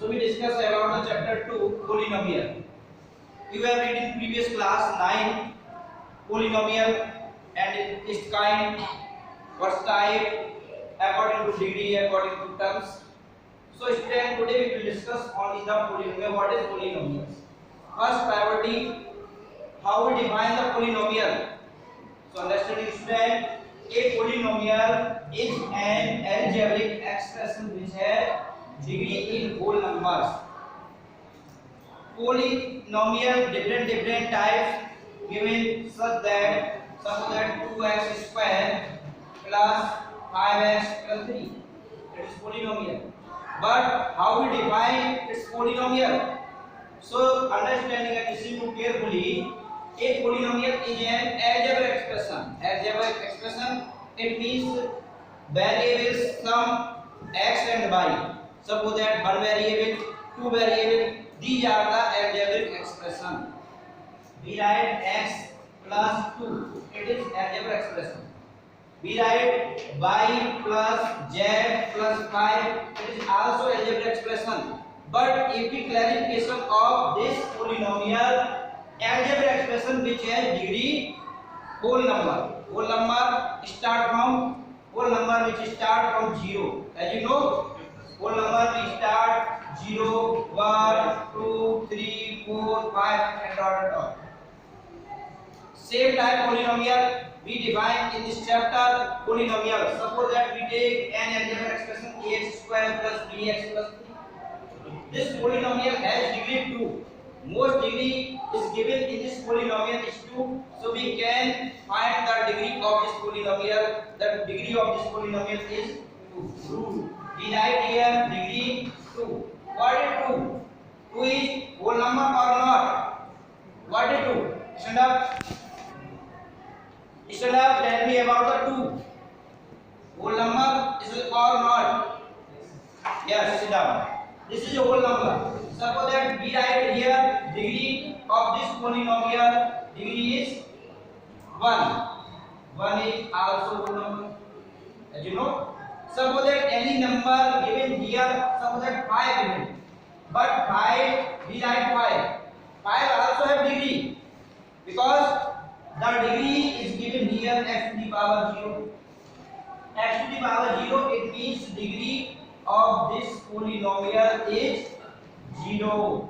So we discussed about the chapter 2 polynomial. You have read in previous class 9 polynomial and its kind, what type, according to degree, according to terms. So student, today we will discuss only the polynomial. What is polynomials? First priority, how we define the polynomial. So understanding student, a polynomial is an algebraic expression which has degree in whole numbers. Polynomial different types given such that 2x square plus 5x plus 3. That is polynomial. But how we define its polynomial? So understanding and listening carefully, a polynomial is an algebraic expression. Algebraic expression, it means variables sum x and y. Suppose that one variable, two variable, these are the algebraic expression. We write x plus 2, it is algebraic expression. We write y plus z plus 5, it is also algebraic expression. But if we clarification of this polynomial algebraic expression which has degree whole number start from whole number which start from 0. As you know, whole number we start 0, 1, 2, 3, 4, 5 and dot. Same type polynomial we define in this chapter polynomial. Suppose that we take an algebraic expression ax square plus bx plus 3. This polynomial has degree 2. Most degree is given in this polynomial is 2. So we can find the degree of this polynomial. The degree of this polynomial is 2. We write here degree 2. What is 2? 2 is whole number or not? What is 2? Stand up. Tell me about the 2. Whole number is or not? Yes, sit down. This is a whole number. Suppose that we write here degree of this polynomial, degree is 1. 1 is also whole number. As you know, suppose that any number given here, suppose that 5 given. But 5, we write 5. 5 also have degree. Because the degree is given here x to the power 0. X to the power 0, it means degree of this polynomial is 0.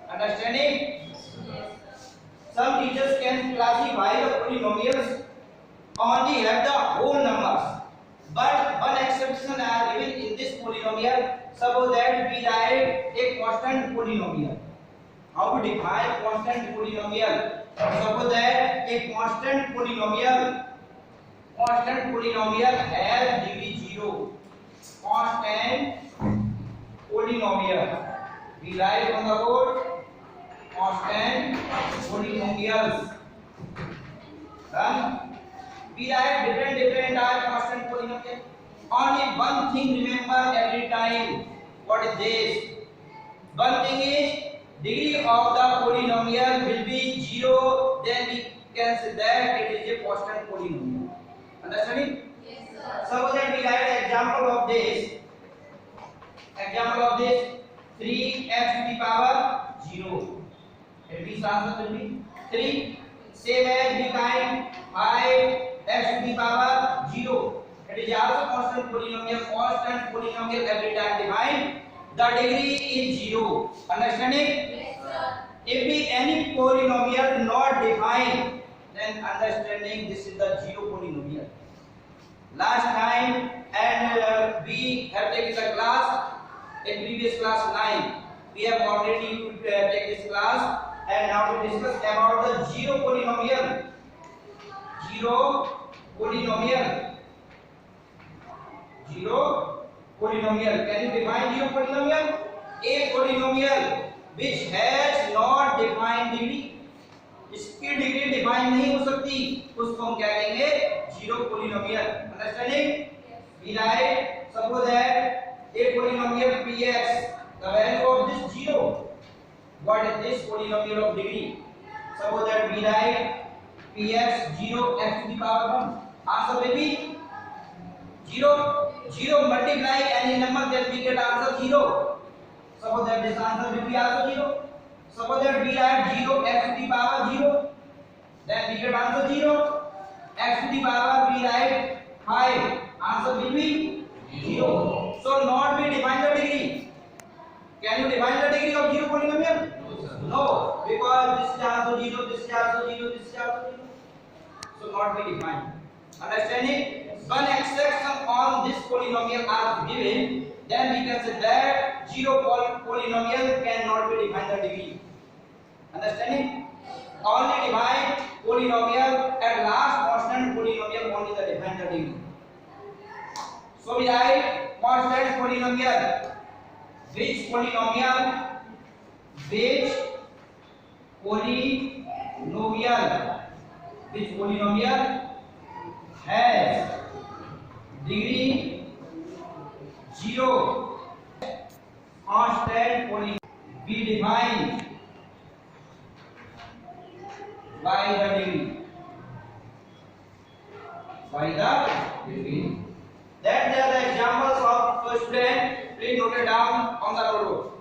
Understanding? Yes. Some teachers can classify the polynomials only have the whole numbers. But one exception are given in this polynomial. Suppose that we write a constant polynomial. How to define constant polynomial? Suppose that a constant polynomial has degree 0. Constant polynomial. We write on the board constant polynomials. Done. We write different type constant polynomial. Only one thing remember every time. What is this? One thing is degree of the polynomial will be 0. Then we can say that it is a constant polynomial. Understanding? Yes, sir. Suppose that we write example of this. 3x to the power 0. It means answer will be 3. Same as we find 5x to the power 0. It is also constant polynomial every time defined. The degree is 0. Understanding? Yes, sir. If we any polynomial not defined, then understanding this is the 0 polynomial. Last time and we have taken the class in previous class 9. We have already taken this class and now we discuss about the 0 polynomial. 0 polynomial. Can you define 0 polynomial? A polynomial which has not defined degree. इसकी degree define नहीं हो सकती, उसको हम क्या कहेंगे? 0 polynomial. Understanding? We write suppose that a polynomial px, the value of this 0. What is this polynomial of degree? Suppose that we write px 0 x to the power 1. Answer will be 0. 0 multiply any number, then we get answer 0. Suppose that this answer will be also 0. Suppose that we write 0 x to the power 0, then we get answer 0. X to the power we write 5, answer will be 0. So not we define the degree. Can you define the degree of 0 polynomial? No, because this is also 0, this is also 0, this is also 0. So not be defined. Understanding? When exception on this polynomial are given, then we can say that 0 polynomial cannot be defined the degree. Understanding? Only define polynomial at last constant polynomial only the define the degree. So we write constant polynomial. Which polynomial has degree 0, constant polynomial be defined by the degree. That they are the examples of student. Please note it down on the notebook.